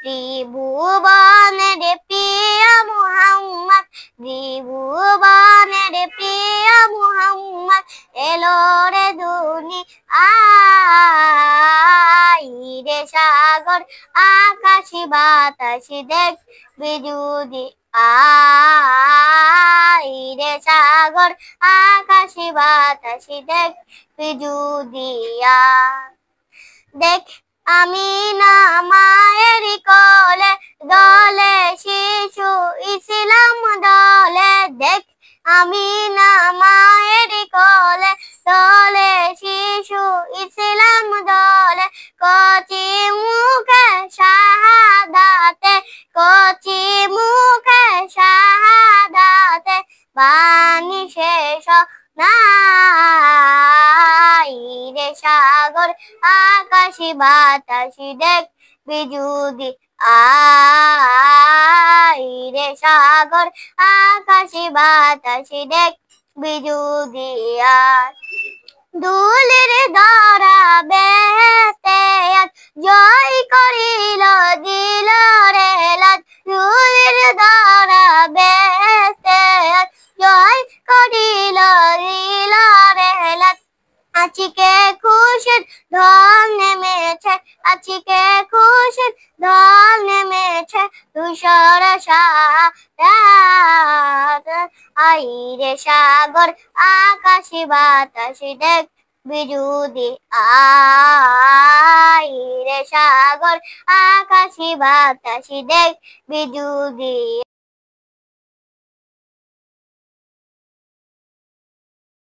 ত্রিভুবনের প্রিয় মুহাম্মদ, ত্রিভুবনের প্রিয় মুহাম্মদ এলো রে দুনিয়ায়। রে সাগর আকাশি বাতাসি দেখবি যদি আয়, রে সাগর আকাশি বাতাসি দেখবি যদি আয়। দেখ আমিনা মায়ের কোলে দলে শিশু ইসলাম দলে, দেখ আমিনা মায়ের কোলে দলে শিশু ইসলাম দলে, কচি মুখে শাহাদাতে, কচি মুখে শাহাদাতে বাণী শেষ নাই। রে সাগর আকাশি বাতাসি দেখবি যদি আয়, রে সাগর আকাশি বাতাসি দেখবি যদি আয়। দুলের ধরা বেহেশতে আজ জয় করিল দিল রে লাজ, দুলের ধরা বেহেশতে আজ জয় করিল দিল রে লাজ। আজকে খুশির ঢল নেমেছে, আজকে খুশির ঢল নেমেছে ধূসর সারাত। আই রে সাগর আকাশি বাতাসি দেখবি যদি আয়, রে সাগর আকাশি বাতাসি দেখবি যদি